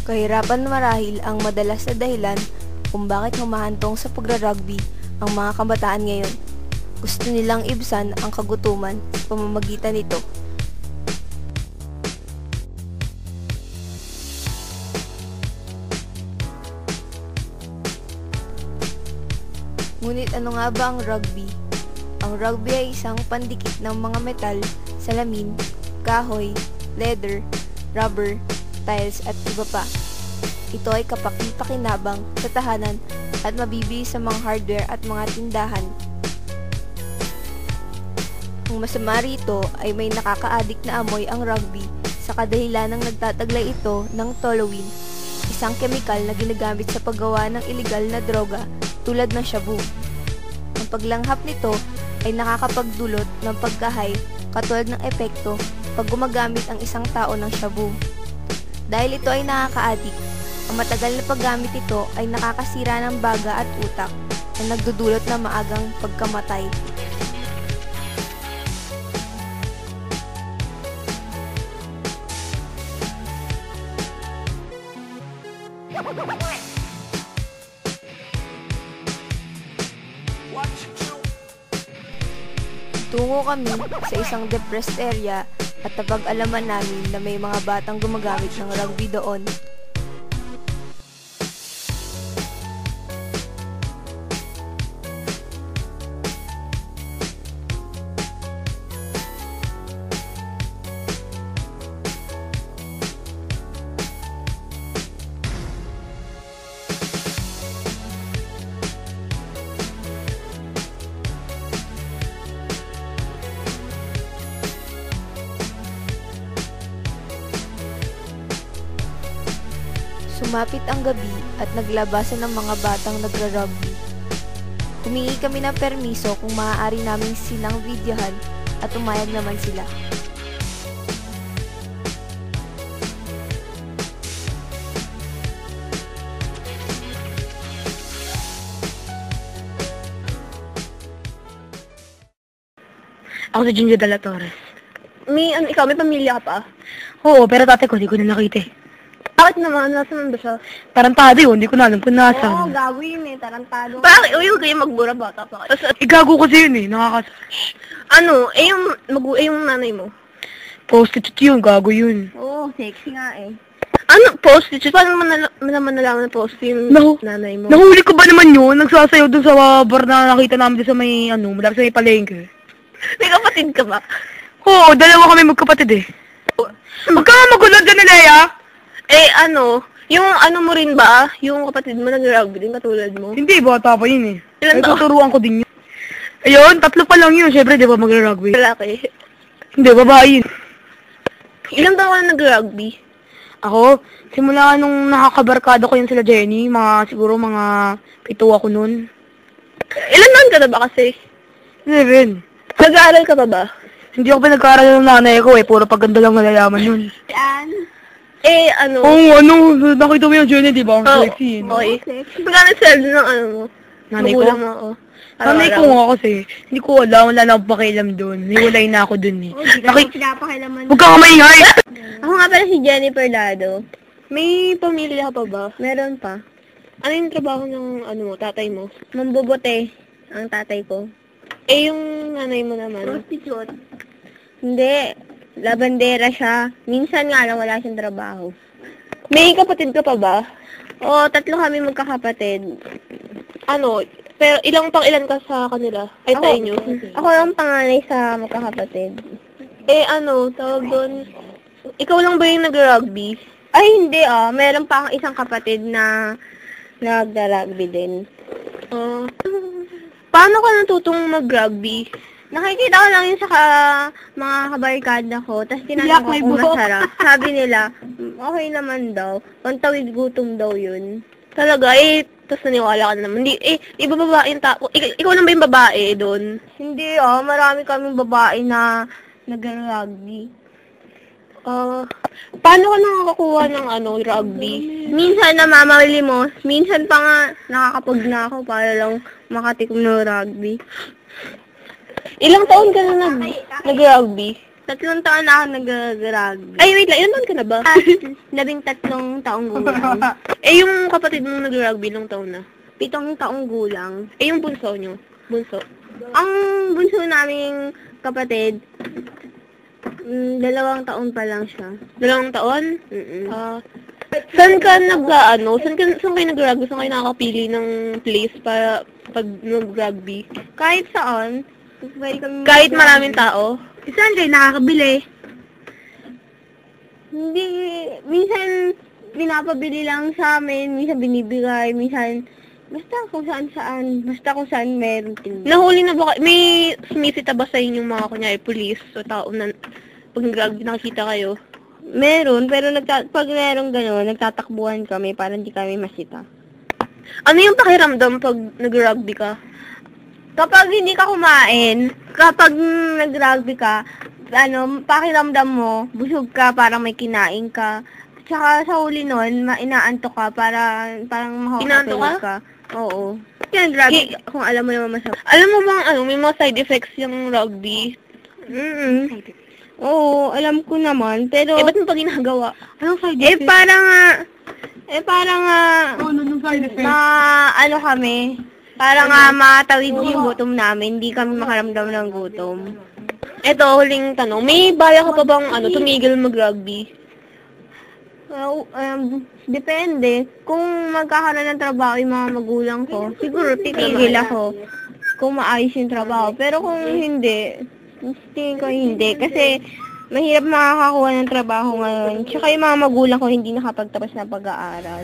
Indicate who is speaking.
Speaker 1: Kahirapan marahil ang madalas na dahilan kung bakit humahantong sa pagra-rugby ang mga kabataan ngayon. Gusto nilang ibsan ang kagutuman sa pamamagitan nito. Ngunit ano nga ba ang rugby? Ang rugby ay isang pandikit ng mga metal, salamin, kahoy, leather, rubber, tiles at iba pa. Ito ay kapaki-pakinabang sa tahanan at mabibili sa mga hardware at mga tindahan. Ang masama rito ay may nakaka-addict na amoy ang rugby sa kadahilan ng nagtataglay ito ng toluene, isang kemikal na ginagamit sa paggawa ng ilegal na droga tulad ng shabu. Ang paglanghap nito ay nakakapagdulot ng pagkahay katulad ng epekto pag gumagamit ang isang tao ng shabu. Dahil ito ay nakaka-addict, ang matagal na paggamit ito ay nakakasira ng baga at utak na nagdudulot ng maagang pagkamatay. Tungo kami sa isang depressed area at napag-alaman namin na may mga batang gumagamit ng rugby doon. Sumapit ang gabi at naglabasan ng mga batang nagra-rugby. Humingi kami ng permiso kung maaari namin silang videohan at umayag naman sila.
Speaker 2: Ako si Junjo Dela Torres.
Speaker 3: Ikaw, may pamilya ka pa?
Speaker 2: Oo, pero tatay ko, di ko na nakita eh.
Speaker 3: Bakit naman? Nasaan ba siya?
Speaker 2: Tarantado yun, hindi ko na alam kung nasaan.
Speaker 3: Oo, gago yun eh, tarantado. Bakit? Huwag kayo magbura, bata pa kayo.
Speaker 2: Gago kasi yun eh,
Speaker 3: Yung nanay mo?
Speaker 2: Prostitute yun, gago yun.
Speaker 3: Oo, sexy nga eh. Prostitute? Paano naman nalaman na prostitute yung nanay mo?
Speaker 2: Nahuli ko ba naman yun? Nagsasayaw dun sa bar na nakita namin dun sa may, malapit sa may palengke.
Speaker 3: May kapatid ka ba?
Speaker 2: Oo, dalawa kami magkapatid eh. Huwag ka nga magulog dyan na Leia!
Speaker 3: Yung mo rin ba? Yung kapatid mo nag-rugby din katulad mo?
Speaker 2: Hindi, bata pa yun eh.
Speaker 3: Ilan taon?
Speaker 2: Tuturuan ko din yun. Ayun, 3 pa lang yun. Siyempre, di ba mag-rugby?
Speaker 3: Lalaki.
Speaker 2: Hindi, babae yun.
Speaker 3: Ilang taon ka na nag-rugby?
Speaker 2: Ako, simula nung nakakabarkada ko yun sila Jenny, siguro mga 7 ako nun.
Speaker 3: Ilan taon ka na ba kasi?
Speaker 2: 7.
Speaker 3: Nag-aaral ka pa ba?
Speaker 2: Hindi ako pa nag-aaral ng nanay ko eh. Puro pagganda lang nalalaman yun.
Speaker 3: Yan.
Speaker 2: Nakita mo yung Jenny, di ba? Ang sexy.
Speaker 3: Okay. Magkano sweldo ng mo?
Speaker 2: Nanay ko? Nanay ko nga kasi. Hindi ko alam, wala na akong pakialam doon. Hiwalay na ako doon eh.
Speaker 3: Hindi ka pinapakialaman.
Speaker 2: Huwag ka maingay!
Speaker 3: Ako nga pala si Jennifer Lado. May pamilya ka pa ba? Meron pa. Ano yung trabaho ng tatay mo? Mambobote ang tatay ko. Yung nanay mo naman? Prostitute. Hindi. Labandera siya. Minsan nga lang wala siyang trabaho. May kapatid ka pa ba? Oo, 3 kami magkakapatid. Pero ilan ka sa kanila? Ay, sa inyo? Ako lang panganay sa magkakapatid. Tawag doon. Ikaw lang ba yung nag-rugby? Ay, hindi Meron pa akong isang kapatid na nag-rugby din. Paano ka natutong mag-rugby? Nakikita ko lang yun sa mga kabarkada ko, tapos tinanong ko kung masarap. Sabi nila, okay naman daw. Pantawid gutom daw yun. Talaga, tapos naniwala ka na naman. Di ba babae yung tao? Ikaw lang ba yung babae doon? Hindi, marami kaming babae na nag-rugby. Paano ka nakakakuha ng rugby? Minsan namamali mo, minsan pa nga nakakapag na ako para lang makatikom ng rugby. Ilang taon ka na nag-rugby? 3 taon na ako nag-rugby. Ay, wait lang. Ilan taon ka na ba? 13 taong gulang. Yung kapatid mong nag-rugby, ilang taon na? 7 taong gulang. Yung bunso nyo? Bunso? Ang bunso naming kapatid, 2 taon pa lang siya. 2 taon? Saan ka saan kayo nag-rugby? Saan kayo nakakapili ng place para pag nag-rugby? Kahit saan. Kahit maraming tao?
Speaker 2: Saan kayo nakakabili?
Speaker 3: Hindi, minsan pinapabili lang sa amin, minsan binibigay, minsan basta kung saan meron tinda. Nahuli na ba kayo? May sumisita ba sa inyong mga kunyari police o tao na pag nag-rugby nakikita kayo? Meron, pero pag meron gano'n, nagtatakbuhan kami para hindi kami masita. Ano yung pakiramdam pag nag-rugby ka? Kapag hindi ka kumain, kapag nag-rugby ka, pakiramdam mo, busog ka, parang may kinain ka. Tsaka sa huli nun, inaantok ka, parang makakatulog ka. Oo. Yan, rugby, kung alam mo naman masarap. Alam mo bang, may mga side effects yung rugby? Oo, alam ko naman, pero... ba't mo pa ginagawa? Anong side effects? Kami, para nga matawid yung gutom namin, hindi kami makaramdam ng gutom. Eto, huling tanong, may bala ka pa bang tumigil mag-rugby? Depende. Kung magkakaroon ng trabaho yung mga magulang ko, siguro titigil ako kung maayos yung trabaho. Pero kung hindi, tingin ko hindi. Kasi mahirap makakakuha ng trabaho ngayon. Tsaka yung mga magulang ko hindi nakapagtapos ng pag-aaral.